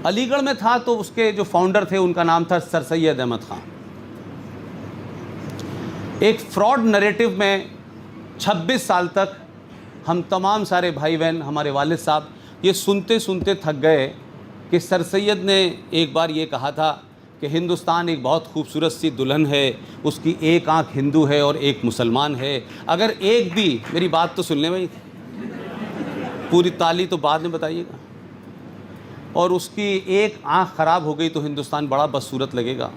अलीगढ़ में था तो उसके जो फाउंडर थे उनका नाम था सर सैयद अहमद ख़ान। एक फ्रॉड नरेटिव में 26 साल तक हम तमाम सारे भाई बहन, हमारे वालिद साहब ये सुनते सुनते थक गए कि सर सैयद ने एक बार ये कहा था कि हिंदुस्तान एक बहुत खूबसूरत सी दुल्हन है, उसकी एक आंख हिंदू है और एक मुसलमान है। अगर एक भी, मेरी बात तो सुन लें भाई, पूरी ताली तो बाद में बताइएगा, और उसकी एक आंख ख़राब हो गई तो हिंदुस्तान बड़ा बदसूरत लगेगा।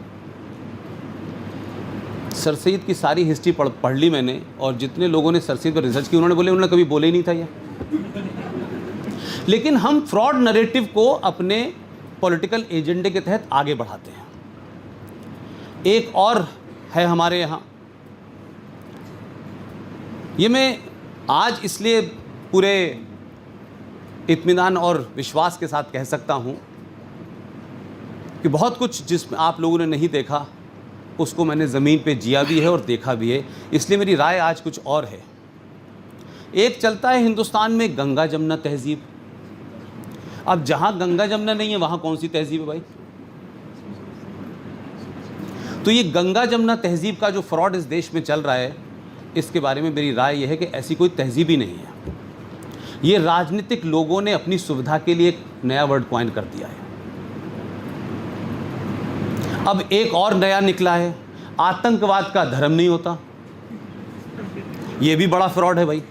सर सैयद की सारी हिस्ट्री पढ़ ली मैंने, और जितने लोगों ने सर सैयद पर रिसर्च की उन्होंने कभी बोले ही नहीं था ये। लेकिन हम फ्रॉड नरेटिव को अपने पॉलिटिकल एजेंडे के तहत आगे बढ़ाते हैं। एक और है हमारे यहाँ, ये मैं आज इसलिए पूरे इत्मीनान और विश्वास के साथ कह सकता हूँ कि बहुत कुछ जिस आप लोगों ने नहीं देखा उसको मैंने ज़मीन पे जिया भी है और देखा भी है, इसलिए मेरी राय आज कुछ और है। एक चलता है हिंदुस्तान में गंगा जमुना तहजीब। अब जहाँ गंगा जमुना नहीं है वहाँ कौन सी तहजीब है भाई? तो ये गंगा जमुना तहजीब का जो फ्रॉड इस देश में चल रहा है, इसके बारे में मेरी राय यह है कि ऐसी कोई तहजीब ही नहीं है। ये राजनीतिक लोगों ने अपनी सुविधा के लिए एक नया वर्ड कॉइन कर दिया है। अब एक और नया निकला है, आतंकवाद का धर्म नहीं होता। ये भी बड़ा फ्रॉड है भाई,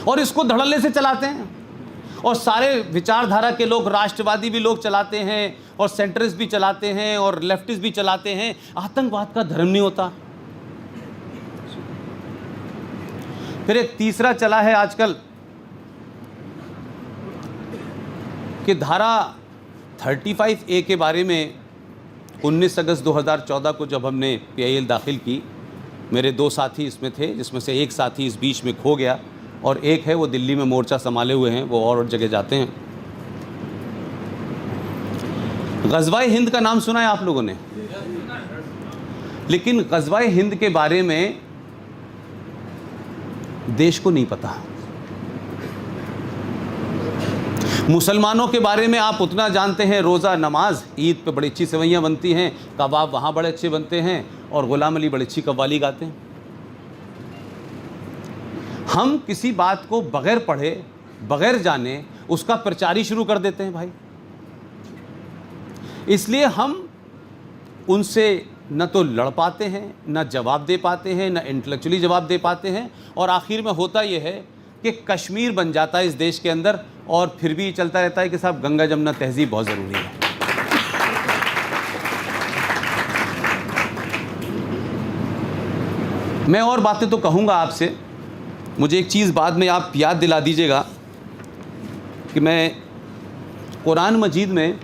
और इसको धड़ल्ले से चलाते हैं, और सारे विचारधारा के लोग, राष्ट्रवादी भी लोग चलाते हैं और सेंट्रिस्ट भी चलाते हैं और लेफ्टिस्ट भी चलाते हैं। आतंकवाद का धर्म नहीं होता। फिर एक तीसरा चला है आजकल कि धारा 35A के बारे में 19 अगस्त 2014 को जब हमने PIL दाखिल की, मेरे 2 साथी इसमें थे, जिसमें से एक साथी इस बीच में खो गया और एक है वो दिल्ली में मोर्चा संभाले हुए हैं, वो और जगह जाते हैं। ग़ज़वा-ए हिंद का नाम सुना है आप लोगों ने? लेकिन ग़ज़वा-ए हिंद के बारे में देश को नहीं पता। मुसलमानों के बारे में आप उतना जानते हैं, रोज़ा, नमाज, ईद पे बड़ी अच्छी सेवैयाँ बनती हैं, कबाब वहाँ बड़े अच्छे बनते हैं, और ग़ुलाम अली बड़ी अच्छी कव्वाली गाते हैं। हम किसी बात को बग़ैर पढ़े, बग़ैर जाने उसका प्रचार ही शुरू कर देते हैं भाई। इसलिए हम उनसे न तो लड़ पाते हैं, न जवाब दे पाते हैं, न इंटेलेक्चुअली जवाब दे पाते हैं, और आखिर में होता यह है कि कश्मीर बन जाता है इस देश के अंदर, और फिर भी चलता रहता है कि साहब गंगा जमुना तहजीब बहुत ज़रूरी है। मैं और बातें तो कहूँगा आपसे, मुझे एक चीज़ बाद में आप याद दिला दीजिएगा कि मैं कुरान मजीद में,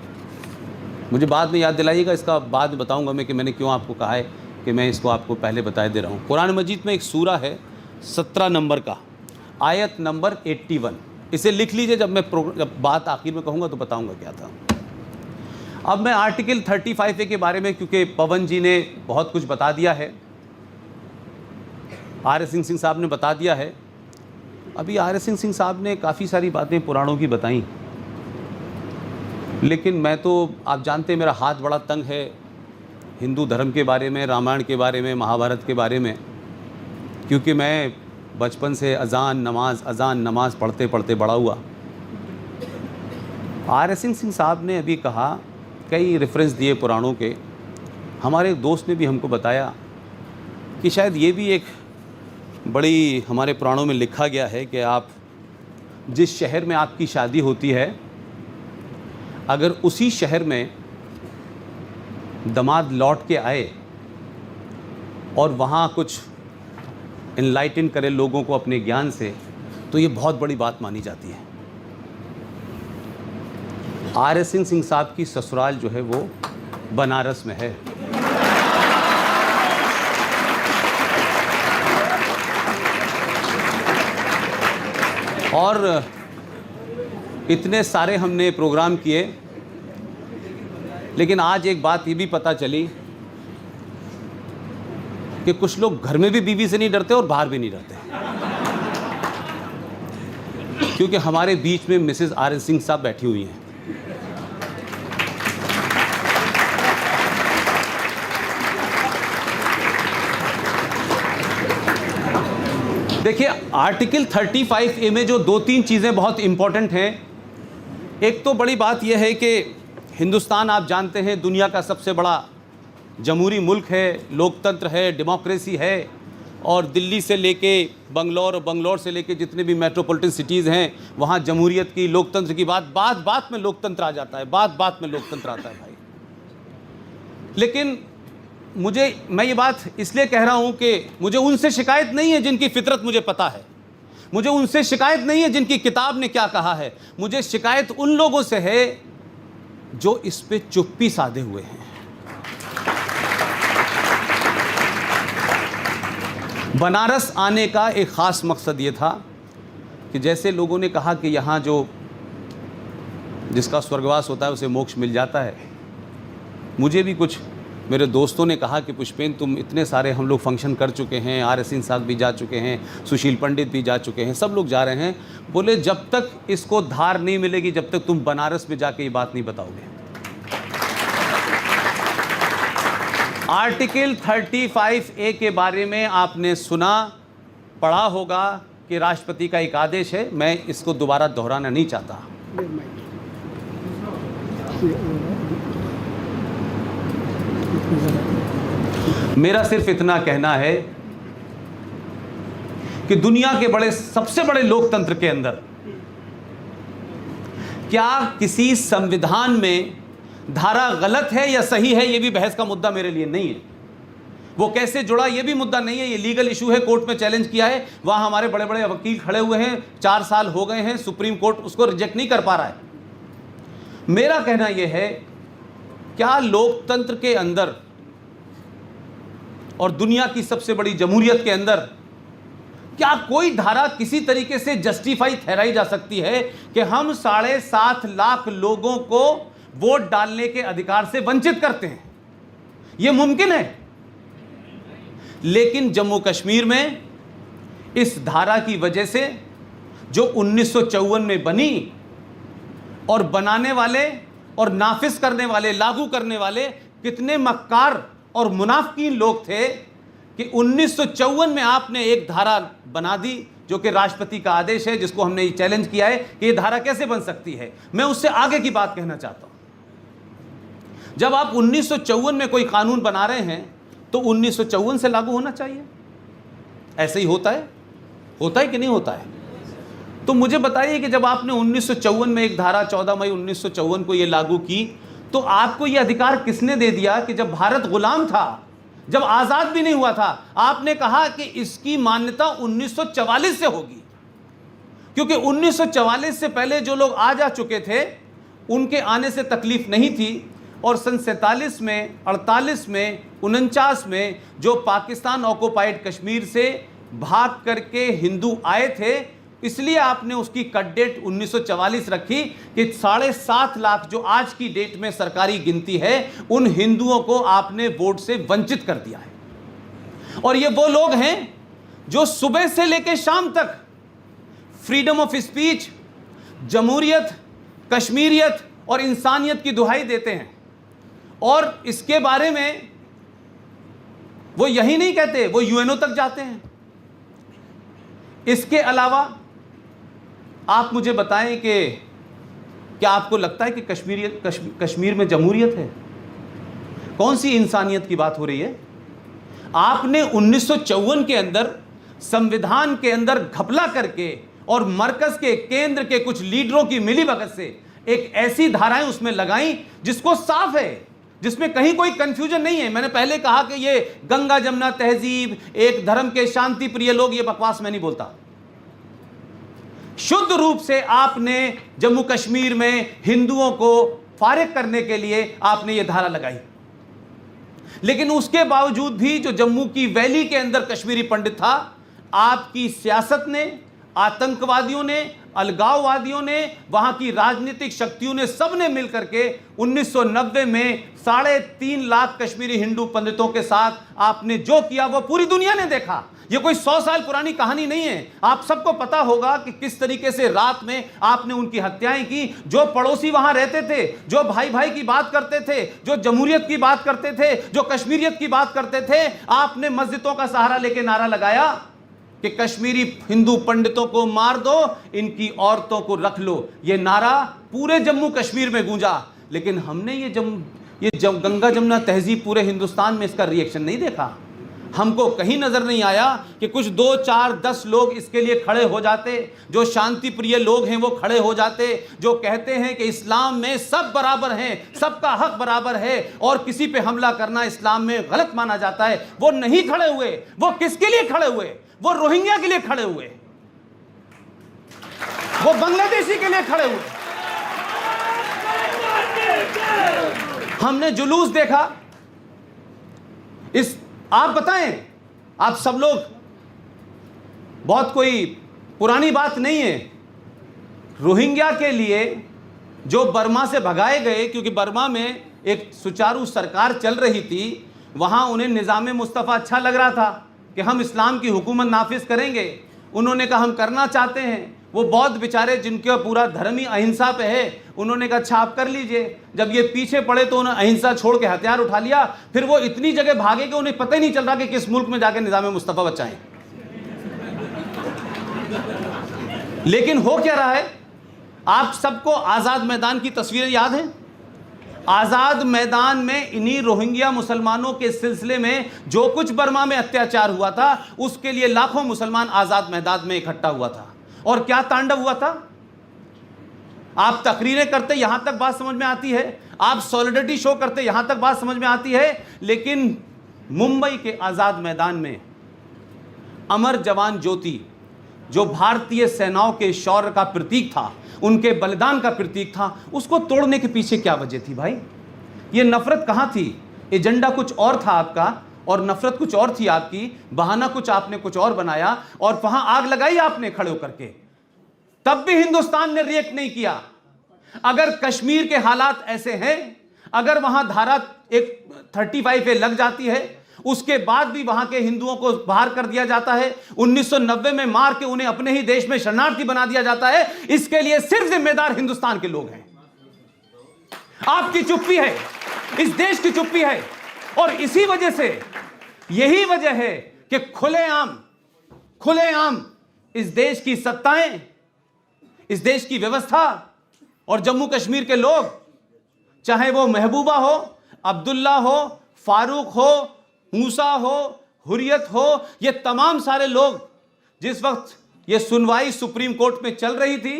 मुझे बाद में याद दिलाइएगा, इसका बाद में बताऊंगा मैं कि मैंने क्यों आपको कहा है कि मैं इसको आपको पहले बताए दे रहा हूँ। कुरान मजीद में एक सूरा है 17 नंबर का, आयत नंबर 81। इसे लिख लीजिए, जब बात आखिर में कहूँगा तो बताऊँगा क्या था। अब मैं आर्टिकल 35A के बारे में, क्योंकि पवन जी ने बहुत कुछ बता दिया है, R.S. सिंह साहब ने बता दिया है। अभी R.S. सिंह साहब ने काफ़ी सारी बातें पुराणों की बताई, लेकिन मैं तो, आप जानते हैं मेरा हाथ बड़ा तंग है हिंदू धर्म के बारे में, रामायण के बारे में, महाभारत के बारे में, क्योंकि मैं बचपन से अजान नमाज पढ़ते पढ़ते बड़ा हुआ। R.S. सिंह साहब ने अभी कहा, कई रेफरेंस दिए पुराणों के। हमारे एक दोस्त ने भी हमको बताया कि शायद ये भी एक बड़ी, हमारे पुराणों में लिखा गया है कि आप जिस शहर में आपकी शादी होती है, अगर उसी शहर में दामाद लौट के आए और वहाँ कुछ इनलाइटन करे लोगों को अपने ज्ञान से, तो ये बहुत बड़ी बात मानी जाती है। R.S. सिंह साहब की ससुराल जो है वो बनारस में है। और इतने सारे हमने प्रोग्राम किए, लेकिन आज एक बात ये भी पता चली कि कुछ लोग घर में भी बीवी से नहीं डरते और बाहर भी नहीं डरते। क्योंकि हमारे बीच में मिसेस आर एन सिंह साहब बैठी हुई हैं। देखिए, आर्टिकल 35A में जो 2-3 चीज़ें बहुत इम्पॉर्टेंट हैं। एक तो बड़ी बात यह है कि हिंदुस्तान, आप जानते हैं, दुनिया का सबसे बड़ा जमहूरी मुल्क है, लोकतंत्र है, डेमोक्रेसी है, और दिल्ली से लेके बंगलौर और बंगलौर से लेके जितने भी मेट्रोपॉलिटन सिटीज़ हैं, वहाँ जमहूरियत की, लोकतंत्र की बात में लोकतंत्र आ जाता है, बात में लोकतंत्र आता है भाई। लेकिन मैं ये बात इसलिए कह रहा हूँ कि मुझे उनसे शिकायत नहीं है जिनकी फितरत मुझे पता है, मुझे उनसे शिकायत नहीं है जिनकी किताब ने क्या कहा है, मुझे शिकायत उन लोगों से है जो इस पे चुप्पी साधे हुए हैं। बनारस आने का एक ख़ास मकसद ये था कि जैसे लोगों ने कहा कि यहाँ जिसका स्वर्गवास होता है उसे मोक्ष मिल जाता है, मुझे भी कुछ मेरे दोस्तों ने कहा कि पुष्पेन, तुम इतने सारे, हम लोग फंक्शन कर चुके हैं, आर एस सिंह साहब भी जा चुके हैं, सुशील पंडित भी जा चुके हैं, सब लोग जा रहे हैं, बोले जब तक इसको धार नहीं मिलेगी, जब तक तुम बनारस में जाके ये बात नहीं बताओगे। आर्टिकल 35A के बारे में आपने सुना, पढ़ा होगा कि राष्ट्रपति का एक आदेश है, मैं इसको दोबारा दोहराना नहीं चाहता। मेरा सिर्फ इतना कहना है कि दुनिया के सबसे बड़े लोकतंत्र के अंदर क्या किसी संविधान में धारा गलत है या सही है, यह भी बहस का मुद्दा मेरे लिए नहीं है। वो कैसे जुड़ा यह भी मुद्दा नहीं है, ये लीगल इशू है, कोर्ट में चैलेंज किया है, वहां हमारे बड़े बड़े वकील खड़े हुए हैं, 4 साल हो गए हैं, सुप्रीम कोर्ट उसको रिजेक्ट नहीं कर पा रहा है। मेरा कहना यह है, क्या लोकतंत्र के अंदर और दुनिया की सबसे बड़ी जमहूरियत के अंदर क्या कोई धारा किसी तरीके से जस्टिफाई ठहराई जा सकती है कि हम 7.5 लाख लोगों को वोट डालने के अधिकार से वंचित करते हैं? यह मुमकिन है। लेकिन जम्मू कश्मीर में इस धारा की वजह से जो 1954 में बनी, और बनाने वाले और नाफिज करने वाले, लागू करने वाले कितने मक्कार और मुनाफिकीन लोग थे कि 1954 में आपने एक धारा बना दी जो कि राष्ट्रपति का आदेश है, जिसको हमने चैलेंज किया है कि ये धारा कैसे बन सकती है। मैं उससे आगे की बात कहना चाहता हूं। जब आप 1954 में कोई कानून बना रहे हैं तो 1954 से लागू होना चाहिए। ऐसे ही होता है कि नहीं होता है? तो मुझे बताइए कि जब आपने 1954 में एक धारा 14 मई 1954 को ये लागू की, तो आपको ये अधिकार किसने दे दिया कि जब भारत गुलाम था, जब आज़ाद भी नहीं हुआ था, आपने कहा कि इसकी मान्यता 1944 से होगी, क्योंकि 1944 से पहले जो लोग आ जा चुके थे उनके आने से तकलीफ नहीं थी, और सन 47 में, 48 में, 49 में जो पाकिस्तान ऑक्युपाइड कश्मीर से भाग करके हिंदू आए थे, इसलिए आपने उसकी कट डेट 1944 रखी कि 7.5 लाख जो आज की डेट में सरकारी गिनती है, उन हिंदुओं को आपने वोट से वंचित कर दिया है। और ये वो लोग हैं जो सुबह से लेकर शाम तक फ्रीडम ऑफ स्पीच, जमहूरियत, कश्मीरियत और इंसानियत की दुहाई देते हैं। और इसके बारे में वो यही नहीं कहते, वो यूएनओ तक जाते हैं। इसके अलावा आप मुझे बताएं कि क्या आपको लगता है कि कश्मीर में जमहूरियत है? कौन सी इंसानियत की बात हो रही है? आपने 1954 के अंदर संविधान के अंदर घपला करके और मरकज के, केंद्र के कुछ लीडरों की मिलीभगत से एक ऐसी धाराएं उसमें लगाई जिसको साफ है, जिसमें कहीं कोई कंफ्यूजन नहीं है। मैंने पहले कहा कि ये गंगा जमुना तहजीब, एक धर्म के शांति प्रिय लोग, ये बकवास मैं नहीं बोलता। शुद्ध रूप से आपने जम्मू कश्मीर में हिंदुओं को फारिग करने के लिए आपने ये धारा लगाई। लेकिन उसके बावजूद भी जो जम्मू की वैली के अंदर कश्मीरी पंडित था, आपकी सियासत ने, आतंकवादियों ने, अलगाववादियों ने, वहां की राजनीतिक शक्तियों ने, सबने मिलकर के 1990 में 3.5 लाख कश्मीरी हिंदू पंडितों के साथ आपने जो किया वो पूरी दुनिया ने देखा। ये कोई 100 साल पुरानी कहानी नहीं है। आप सबको पता होगा कि किस तरीके से रात में आपने उनकी हत्याएं की। जो पड़ोसी वहां रहते थे, जो भाई भाई की बात करते थे, जो जमहूरियत की बात करते थे, जो कश्मीरियत की बात करते थे, आपने मस्जिदों का सहारा लेके नारा लगाया कि कश्मीरी हिंदू पंडितों को मार दो, इनकी औरतों को रख लो। यह नारा पूरे जम्मू कश्मीर में गूंजा। लेकिन हमने ये गंगा जमुना तहजीब पूरे हिंदुस्तान में इसका रिएक्शन नहीं देखा। हमको कहीं नजर नहीं आया कि कुछ 2, 4, 10 लोग इसके लिए खड़े हो जाते, जो शांति प्रिय लोग हैं वो खड़े हो जाते, जो कहते हैं कि इस्लाम में सब बराबर हैं, सबका हक बराबर है और किसी पे हमला करना इस्लाम में गलत माना जाता है। वो नहीं खड़े हुए। वो किसके लिए खड़े हुए? वो रोहिंग्या के लिए खड़े हुए, वो बांग्लादेशी के लिए खड़े हुए। हमने जुलूस देखा। आप बताएं, आप सब लोग, बहुत कोई पुरानी बात नहीं है, रोहिंग्या के लिए जो बर्मा से भगाए गए, क्योंकि बर्मा में एक सुचारू सरकार चल रही थी, वहां उन्हें निज़ाम मुस्तफ़ा अच्छा लग रहा था कि हम इस्लाम की हुकूमत नाफिज करेंगे। उन्होंने कहा हम करना चाहते हैं। वो बौद्ध बेचारे जिनका पूरा धर्म ही अहिंसा पे है, उन्होंने कहा अच्छा आप कर लीजिए। जब ये पीछे पड़े तो उन्होंने अहिंसा छोड़ के हथियार उठा लिया। फिर वो इतनी जगह भागे कि उन्हें पता ही नहीं चल रहा कि किस मुल्क में जाके निज़ाम मुस्तफ़ा बचाएं। लेकिन हो क्या रहा है? आप सबको आज़ाद मैदान की तस्वीरें याद हैं? आज़ाद मैदान में इन्हीं रोहिंग्या मुसलमानों के सिलसिले में जो कुछ बर्मा में अत्याचार हुआ था, उसके लिए लाखों मुसलमान आज़ाद मैदान में इकट्ठा हुआ था। और क्या तांडव हुआ था? आप तकरीरें करते यहां तक बात समझ में आती है, आप सॉलिडरिटी शो करते यहां तक बात समझ में आती है, लेकिन मुंबई के आज़ाद मैदान में अमर जवान ज्योति, जो भारतीय सेनाओं के शौर्य का प्रतीक था, उनके बलिदान का प्रतीक था, उसको तोड़ने के पीछे क्या वजह थी भाई? ये नफरत कहां थी? एजेंडा कुछ और था आपका और नफरत कुछ और थी आपकी, बहाना कुछ आपने कुछ और बनाया और वहां आग लगाई आपने खड़े होकर के। तब भी हिंदुस्तान ने रिएक्ट नहीं किया। अगर कश्मीर के हालात ऐसे हैं, अगर वहां धारा 35A लग जाती है, उसके बाद भी वहां के हिंदुओं को बाहर कर दिया जाता है, 1990 में मार के उन्हें अपने ही देश में शरणार्थी बना दिया जाता है, इसके लिए सिर्फ जिम्मेदार हिंदुस्तान के लोग हैं। आपकी चुप्पी है, इस देश की चुप्पी है। और इसी वजह से, यही वजह है कि खुलेआम इस देश की सत्ताएं, इस देश की व्यवस्था और जम्मू कश्मीर के लोग, चाहे वो महबूबा हो, अब्दुल्ला हो, फारूक हो, मूसा हो, हुर्रियत हो, ये तमाम सारे लोग, जिस वक्त ये सुनवाई सुप्रीम कोर्ट में चल रही थी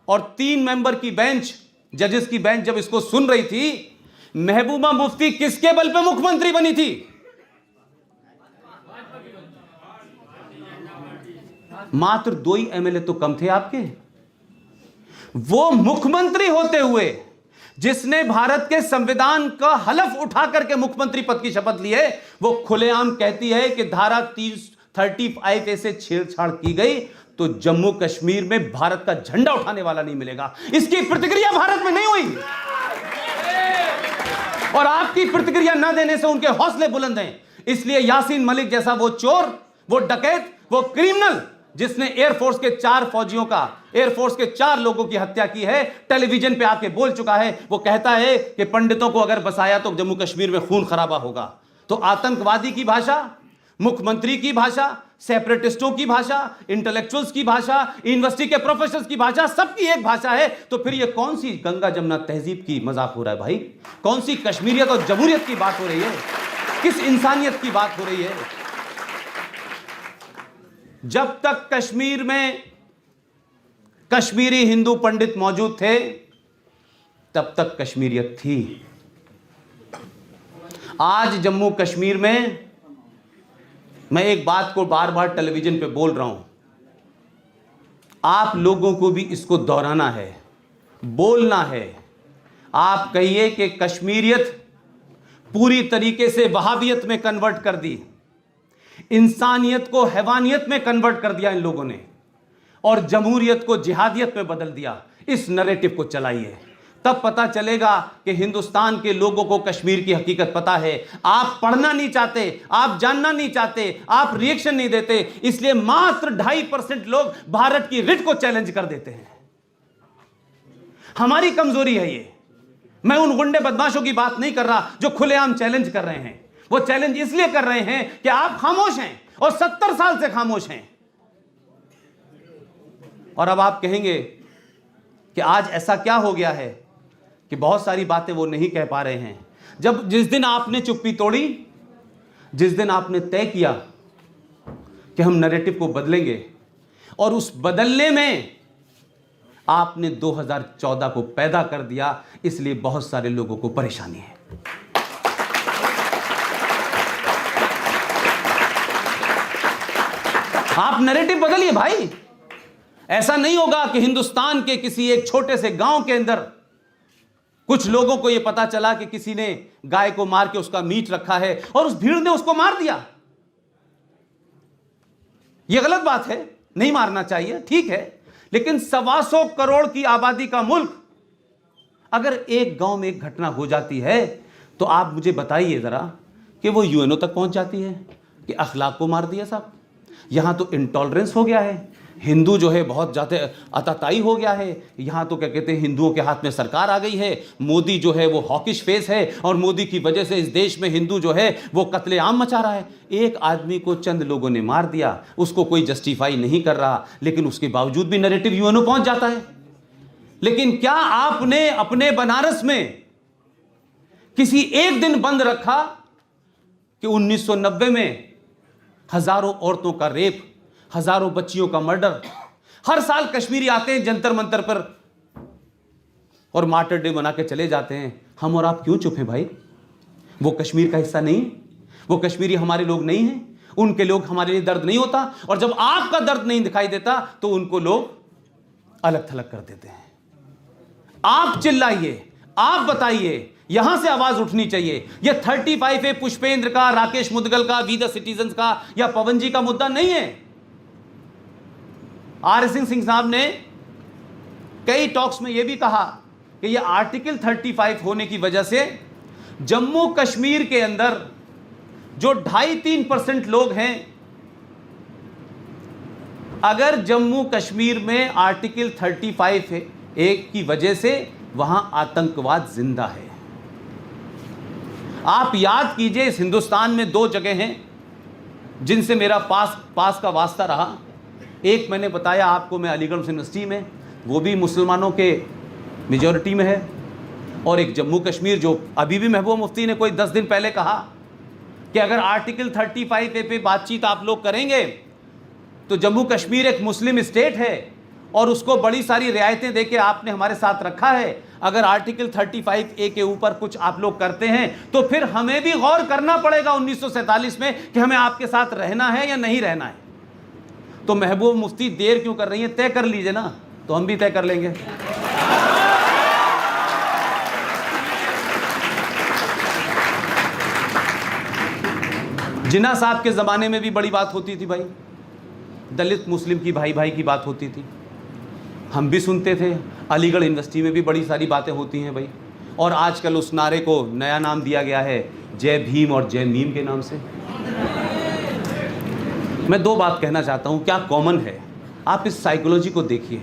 और 3 मेंबर की बेंच, जजेस की बेंच जब इसको सुन रही थी, महबूबा मुफ्ती किसके बल पे मुख्यमंत्री बनी थी? मात्र 2 ही एमएलए तो कम थे आपके। वो मुख्यमंत्री होते हुए, जिसने भारत के संविधान का हलफ उठा करके मुख्यमंत्री पद की शपथ ली है, वो खुलेआम कहती है कि धारा 35A से छेड़छाड़ की गई तो जम्मू कश्मीर में भारत का झंडा उठाने वाला नहीं मिलेगा। इसकी प्रतिक्रिया भारत में नहीं हुई और आपकी प्रतिक्रिया न देने से उनके हौसले बुलंद हैं। इसलिए यासीन मलिक जैसा वो चोर, वो डकैत, वो क्रिमिनल, जिसने एयरफोर्स के 4 फौजियों का, एयरफोर्स के 4 लोगों की हत्या की है, टेलीविजन पे आके बोल चुका है। वो कहता है कि पंडितों को अगर बसाया तो जम्मू कश्मीर में खून खराबा होगा। तो आतंकवादी की भाषा, मुख्यमंत्री की भाषा, सेपरेटिस्टों की भाषा, इंटेलेक्चुअल्स की भाषा, यूनिवर्सिटी के प्रोफेसर्स की भाषा, सबकी एक भाषा है। तो फिर ये कौन सी गंगा जमुना तहजीब की मजाक हो रहा है भाई? कौन सी कश्मीरियत और जमहूरियत की बात हो रही है? किस इंसानियत की बात हो रही है? जब तक कश्मीर में कश्मीरी हिंदू पंडित मौजूद थे, तब तक कश्मीरियत थी। आज जम्मू कश्मीर में मैं एक बात को बार बार टेलीविजन पे बोल रहा हूं, आप लोगों को भी इसको दोहराना है, बोलना है। आप कहिए कि कश्मीरियत पूरी तरीके से वहाबियत में कन्वर्ट कर दी, इंसानियत को हैवानियत में कन्वर्ट कर दिया इन लोगों ने। और जमहूरियत को जिहादियत में बदल दिया। इस नैरेटिव को चलाइए, तब पता चलेगा कि हिंदुस्तान के लोगों को कश्मीर की हकीकत पता है। आप पढ़ना नहीं चाहते, आप जानना नहीं चाहते, आप रिएक्शन नहीं देते, इसलिए मात्र 2.5% लोग भारत की रिट को चैलेंज कर देते हैं। हमारी कमजोरी है ये। मैं उन गुंडे बदमाशों की बात नहीं कर रहा जो खुलेआम चैलेंज कर रहे हैं। वो चैलेंज इसलिए कर रहे हैं कि आप खामोश हैं और 70 साल से खामोश हैं। और अब आप कहेंगे कि आज ऐसा क्या हो गया है कि बहुत सारी बातें वो नहीं कह पा रहे हैं। जिस दिन आपने चुप्पी तोड़ी, जिस दिन आपने तय किया कि हम नैरेटिव को बदलेंगे, और उस बदलने में आपने 2014 को पैदा कर दिया, इसलिए बहुत सारे लोगों को परेशानी है। आप नैरेटिव बदलिए भाई। ऐसा नहीं होगा कि हिंदुस्तान के किसी एक छोटे से गांव के अंदर कुछ लोगों को यह पता चला कि किसी ने गाय को मार के उसका मीट रखा है और उस भीड़ ने उसको मार दिया। यह गलत बात है, नहीं मारना चाहिए, ठीक है, लेकिन 125 करोड़ की आबादी का मुल्क, अगर एक गांव में एक घटना हो जाती है तो आप मुझे बताइए जरा कि वो यूएनओ तक पहुंच जाती है कि अखलाक को मार दिया साहब। यहां तो इंटॉलरेंस हो गया है, हिंदू जो है बहुत ज़्यादा अताताई हो गया है। यहाँ तो क्या कहते हैं, हिंदुओं के हाथ में सरकार आ गई है। मोदी जो है वो हॉकिश फेस है और मोदी की वजह से इस देश में हिंदू जो है वो कत्लेआम मचा रहा है। एक आदमी को चंद लोगों ने मार दिया, उसको कोई जस्टिफाई नहीं कर रहा, लेकिन उसके बावजूद भी नैरेटिव यूएनओ पहुंच जाता है। लेकिन क्या आपने अपने बनारस में किसी एक दिन बंद रखा कि 1990 में हजारों औरतों का रेप, हजारों बच्चियों का मर्डर, हर साल कश्मीरी आते हैं जंतर मंतर पर और मार्टर डे मना के चले जाते हैं। हम और आप क्यों चुप हैं भाई? वो कश्मीर का हिस्सा नहीं, वो कश्मीरी हमारे लोग नहीं हैं, उनके लोग हमारे लिए दर्द नहीं होता, और जब आपका दर्द नहीं दिखाई देता तो उनको लोग अलग थलग कर देते हैं। आप चिल्लाइए, आप बताइए, यहां से आवाज उठनी चाहिए। यह 35A पुष्पेंद्र का, राकेश मुदगल का, वी द सिटीजन्स का या पवन जी का मुद्दा नहीं है। R.S. सिंह साहब ने कई टॉक्स में यह भी कहा कि यह आर्टिकल 35 होने की वजह से जम्मू कश्मीर के अंदर जो 2.5-3% लोग हैं, अगर जम्मू कश्मीर में आर्टिकल 35 है एक की वजह से वहां आतंकवाद जिंदा है। आप याद कीजिए, इस हिंदुस्तान में 2 जगह हैं जिनसे मेरा पास का वास्ता रहा। एक मैंने बताया आपको, मैं अलीगढ़ यूनिवर्सिटी में, वो भी मुसलमानों के मेजॉरिटी में है, और एक जम्मू कश्मीर जो अभी भी महबूबा मुफ्ती ने कोई 10 दिन पहले कहा कि अगर आर्टिकल 35A पे बातचीत आप लोग करेंगे तो जम्मू कश्मीर एक मुस्लिम स्टेट है और उसको बड़ी सारी रियायतें देके आपने हमारे साथ रखा है। अगर आर्टिकल 35A के ऊपर कुछ आप लोग करते हैं तो फिर हमें भी गौर करना पड़ेगा 1947 में कि हमें आपके साथ रहना है या नहीं रहना है। तो महबूब मुफ्ती देर क्यों कर रही है? तय कर लीजिए ना, तो हम भी तय कर लेंगे। जिन्ना साहब के ज़माने में भी बड़ी बात होती थी भाई, दलित मुस्लिम की भाई भाई की बात होती थी, हम भी सुनते थे। अलीगढ़ यूनिवर्सिटी में भी बड़ी सारी बातें होती हैं भाई, और आजकल उस नारे को नया नाम दिया गया है, जय भीम और जय मीम के नाम से। मैं 2 बात कहना चाहता हूं, क्या कॉमन है, आप इस साइकोलॉजी को देखिए।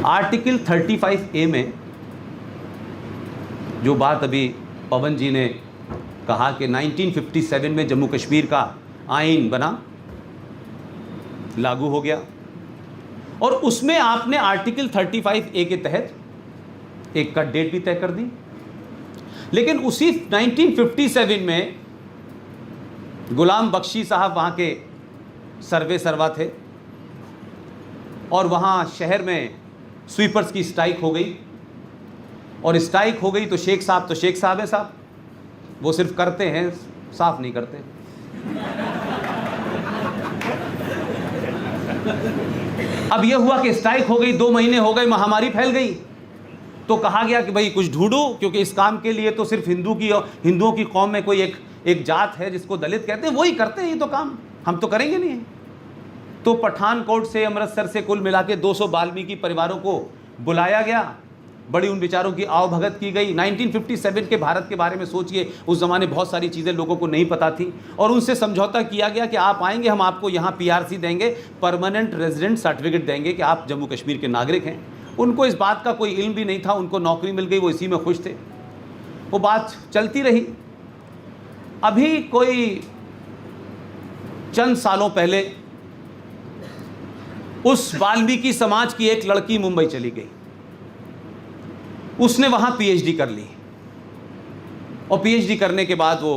आर्टिकल 35A में जो बात अभी पवन जी ने कहा कि 1957 में जम्मू कश्मीर का आइन बना, लागू हो गया, और उसमें आपने आर्टिकल 35A के तहत एक कट डेट भी तय कर दी। लेकिन उसी 1957 में गुलाम बख्शी साहब वहाँ के सर्वा थे, और वहाँ शहर में स्वीपर्स की स्ट्राइक हो गई, और स्ट्राइक हो गई तो शेख साहब है साहब, वो सिर्फ करते हैं, साफ नहीं करते। अब यह हुआ कि स्ट्राइक हो गई, 2 महीने हो गए, महामारी फैल गई, तो कहा गया कि भाई कुछ ढूंढो, क्योंकि इस काम के लिए तो सिर्फ हिंदुओं की कौम में कोई एक जात है जिसको दलित कहते हैं, वही करते हैं ये तो काम। हम तो करेंगे नहीं। तो पठानकोट से, अमृतसर से कुल मिला के 200 वाल्मीकि परिवारों को बुलाया गया, बड़ी उन बेचारों की आवभगत की गई। 1957 के भारत के बारे में सोचिए, उस ज़माने बहुत सारी चीज़ें लोगों को नहीं पता थी, और उनसे समझौता किया गया कि आप आएंगे, हम आपको यहाँ PRC देंगे, परमानेंट रेजिडेंट सर्टिफिकेट देंगे कि आप जम्मू कश्मीर के नागरिक हैं। उनको इस बात का कोई इल्म भी नहीं था, उनको नौकरी मिल गई, वो इसी में खुश थे। वो बात चलती रही। अभी कोई चंद सालों पहले उस वाल्मीकि समाज की एक लड़की मुंबई चली गई, उसने वहां PhD कर ली, और PhD करने के बाद वो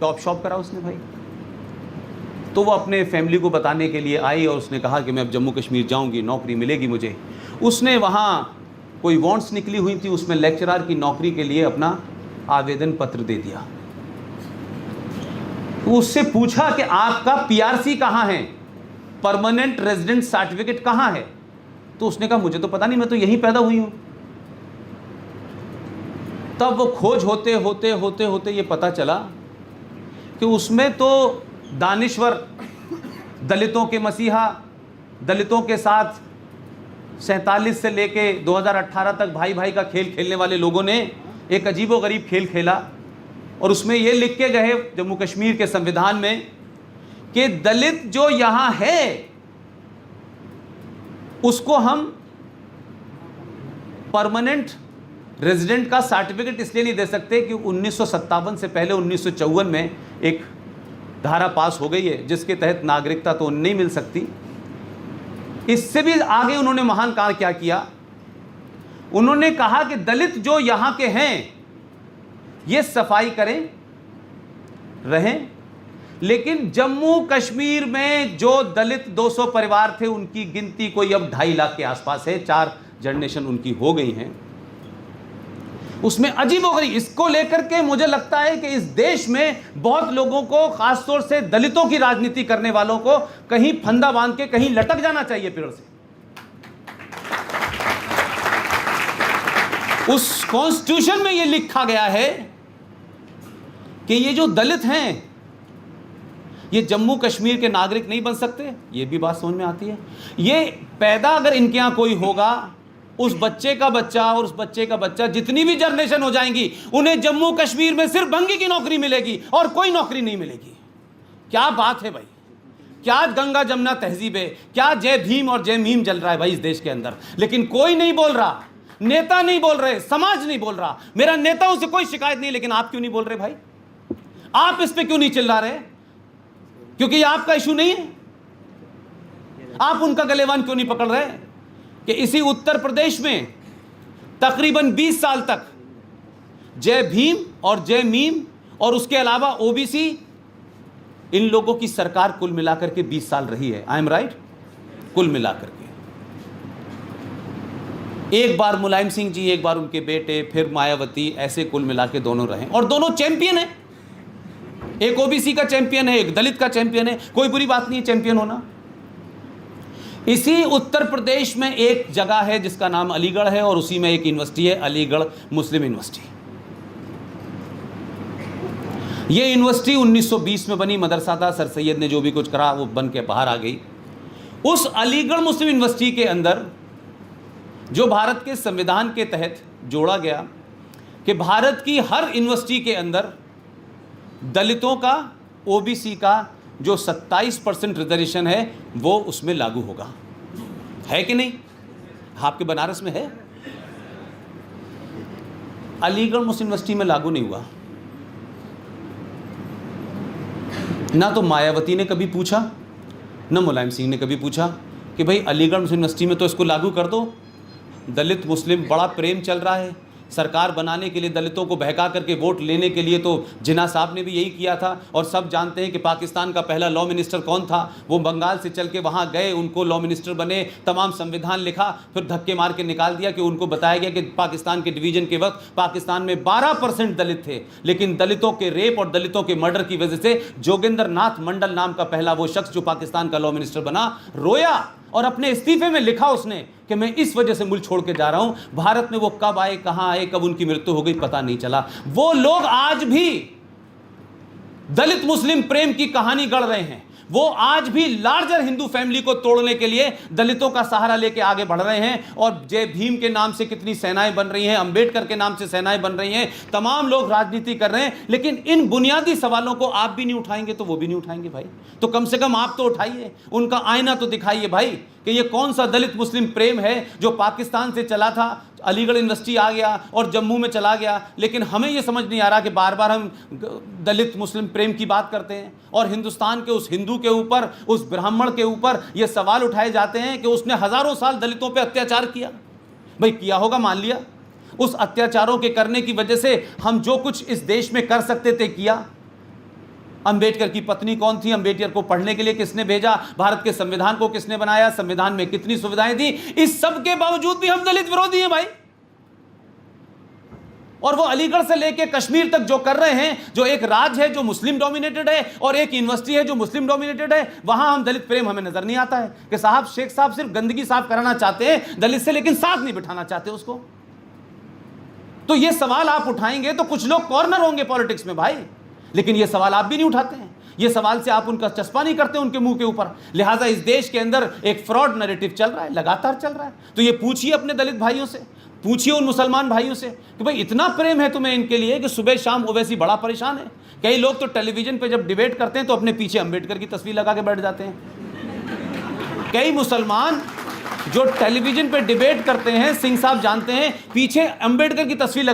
टॉप शॉप करा उसने भाई। तो वो अपने फैमिली को बताने के लिए आई और उसने कहा कि मैं अब जम्मू कश्मीर जाऊंगी, नौकरी मिलेगी मुझे। उसने वहां कोई वांट्स निकली हुई थी, उसमें लेक्चरर की नौकरी के लिए अपना आवेदन पत्र दे दिया। तो उससे पूछा कि आपका PRC कहाँ है, परमानेंट रेजिडेंट सर्टिफिकेट कहाँ है? तो उसने कहा मुझे तो पता नहीं, मैं तो यहीं पैदा हुई हूं। तब वो खोज होते होते होते होते ये पता चला कि उसमें तो दानिश्वर, दलितों के मसीहा, दलितों के साथ 47 से लेके 2018 तक भाई भाई का खेल खेलने वाले लोगों ने एक अजीबोगरीब खेल खेला, और उसमें ये लिख के गए जम्मू कश्मीर के संविधान में कि दलित जो यहां है उसको हम परमानेंट रेजिडेंट का सर्टिफिकेट इसलिए नहीं दे सकते कि 1957 से पहले 1954 में एक धारा पास हो गई है जिसके तहत नागरिकता तो नहीं मिल सकती। इससे भी आगे उन्होंने महान कार्य क्या किया, उन्होंने कहा कि दलित जो यहां के हैं ये सफाई करें, रहें, लेकिन जम्मू कश्मीर में जो दलित 200 परिवार थे उनकी गिनती कोई अब 2.5 लाख के आसपास है, 4 जनरेशन उनकी हो गई हैं। उसमें अजीबोगरीब, इसको लेकर के मुझे लगता है कि इस देश में बहुत लोगों को, खासतौर से दलितों की राजनीति करने वालों को, कहीं फंदा बांध के कहीं लटक जाना चाहिए पेड़ से। उस कॉन्स्टिट्यूशन में यह लिखा गया है कि ये जो दलित हैं ये जम्मू कश्मीर के नागरिक नहीं बन सकते। ये भी बात समझ में आती है। ये पैदा अगर इनके यहां कोई होगा, उस बच्चे का बच्चा और उस बच्चे का बच्चा, जितनी भी जनरेशन हो जाएंगी, उन्हें जम्मू कश्मीर में सिर्फ भंगी की नौकरी मिलेगी और कोई नौकरी नहीं मिलेगी। क्या बात है भाई, क्या गंगा जमुना तहजीब है, क्या जय भीम और जय मीम चल रहा है भाई इस देश के अंदर। लेकिन कोई नहीं बोल रहा, नेता नहीं बोल रहे, समाज नहीं बोल रहा। मेरा नेताओं से कोई शिकायत नहीं, लेकिन आप क्यों नहीं बोल रहे भाई? आप इस पे क्यों नहीं चिल्ला रहे? क्योंकि ये आपका इशू नहीं है। आप उनका गलेवान क्यों नहीं पकड़ रहे कि इसी उत्तर प्रदेश में तकरीबन 20 साल तक जय भीम और जय मीम और उसके अलावा OBC, इन लोगों की सरकार कुल मिलाकर के 20 साल रही है। I am right? कुल मिलाकर के एक बार मुलायम सिंह जी, एक बार उनके बेटे, फिर मायावती, ऐसे कुल मिला के दोनों रहे, और दोनों चैंपियन है। एक OBC का चैंपियन है, एक दलित का चैंपियन है। कोई बुरी बात नहीं है चैंपियन होना। इसी उत्तर प्रदेश में एक जगह है जिसका नाम अलीगढ़ है, और उसी में एक यूनिवर्सिटी है, अलीगढ़ मुस्लिम यूनिवर्सिटी। यह यूनिवर्सिटी 1920 में बनी, मदरसा था, सर सैयद ने जो भी कुछ करा वो बन के बाहर आ गई। उस अलीगढ़ मुस्लिम यूनिवर्सिटी के अंदर जो भारत के संविधान के तहत जोड़ा गया कि भारत की हर यूनिवर्सिटी के अंदर दलितों का, OBC का जो 27% रिजर्वेशन है वो उसमें लागू होगा, है कि नहीं? आपके बनारस में है। अलीगढ़ मुस्लिम यूनिवर्सिटी में लागू नहीं हुआ। ना तो मायावती ने कभी पूछा, ना मुलायम सिंह ने कभी पूछा कि भाई अलीगढ़ मुस्लिम यूनिवर्सिटी में तो इसको लागू कर दो। दलित मुस्लिम बड़ा प्रेम चल रहा है, सरकार बनाने के लिए, दलितों को बहका करके वोट लेने के लिए तो जिन्ना साहब ने भी यही किया था। और सब जानते हैं कि पाकिस्तान का पहला लॉ मिनिस्टर कौन था, वो बंगाल से चल के वहाँ गए, उनको लॉ मिनिस्टर बने, तमाम संविधान लिखा, फिर धक्के मार के निकाल दिया कि उनको बताया गया कि पाकिस्तान के डिवीजन के वक्त पाकिस्तान में 12% दलित थे। लेकिन दलितों के रेप और दलितों के मर्डर की वजह से जोगिंदर नाथ मंडल नाम का पहला वो शख्स जो पाकिस्तान का लॉ मिनिस्टर बना, रोया और अपने इस्तीफे में लिखा उसने कि मैं इस वजह से मुल्क छोड़ के जा रहा हूं। भारत में वो कब आए, कहां आए, कब उनकी मृत्यु हो गई, पता नहीं चला। वो लोग आज भी दलित मुस्लिम प्रेम की कहानी गढ़ रहे हैं। वो आज भी लार्जर हिंदू फैमिली को तोड़ने के लिए दलितों का सहारा लेके आगे बढ़ रहे हैं। और जय भीम के नाम से कितनी सेनाएं बन रही हैं, अंबेडकर के नाम से सेनाएं बन रही हैं, तमाम लोग राजनीति कर रहे हैं, लेकिन इन बुनियादी सवालों को आप भी नहीं उठाएंगे तो वो भी नहीं उठाएंगे भाई। तो कम से कम आप तो उठाइए, उनका आईना तो दिखाइए भाई कि ये कौन सा दलित मुस्लिम प्रेम है जो पाकिस्तान से चला था, अलीगढ़ यूनिवर्सिटी आ गया और जम्मू में चला गया। लेकिन हमें ये समझ नहीं आ रहा कि बार बार हम दलित मुस्लिम प्रेम की बात करते हैं और हिंदुस्तान के उस हिंदू के ऊपर, उस ब्राह्मण के ऊपर ये सवाल उठाए जाते हैं कि उसने हजारों साल दलितों पे अत्याचार किया। भाई किया होगा, मान लिया, उस अत्याचारों के करने की वजह से हम जो कुछ इस देश में कर सकते थे किया। अंबेडकर की पत्नी कौन थी, अंबेडकर को पढ़ने के लिए किसने भेजा, भारत के संविधान को किसने बनाया, संविधान में कितनी सुविधाएं थी, इस सब के बावजूद भी हम दलित विरोधी हैं भाई। और वो अलीगढ़ से लेके कश्मीर तक जो कर रहे हैं, जो एक राज्य है जो मुस्लिम डोमिनेटेड है और एक यूनिवर्सिटी है जो मुस्लिम डोमिनेटेड है, वहां हम दलित प्रेम हमें नजर नहीं आता है कि साहब शेख साहब सिर्फ गंदगी साफ कराना चाहते हैं दलित से, लेकिन साथ नहीं बिठाना चाहते उसको। तो ये सवाल आप उठाएंगे तो कुछ लोग कॉर्नर होंगे पॉलिटिक्स में भाई, लेकिन ये सवाल आप भी नहीं उठाते हैं। ये सवाल से आप उनका चस्पा नहीं करते उनके मुंह के ऊपर। लिहाजा इस देश के अंदर एक फ्रॉड नैरेटिव चल रहा है, लगातार चल रहा है। तो ये पूछिए अपने दलित भाइयों से, पूछिए उन मुसलमान भाइयों से कि भाई इतना प्रेम है तुम्हें इनके लिए कि सुबह शाम ओवैसी बड़ा परेशान है। कई लोग तो टेलीविजन पे जब डिबेट करते हैं तो अपने पीछे अंबेडकर की तस्वीर लगा के बैठ जाते हैं। कई मुसलमान जो टेलीविजन पे डिबेट करते हैं, सिंह साहब जानते हैं, पीछे अंबेडकर की तस्वीर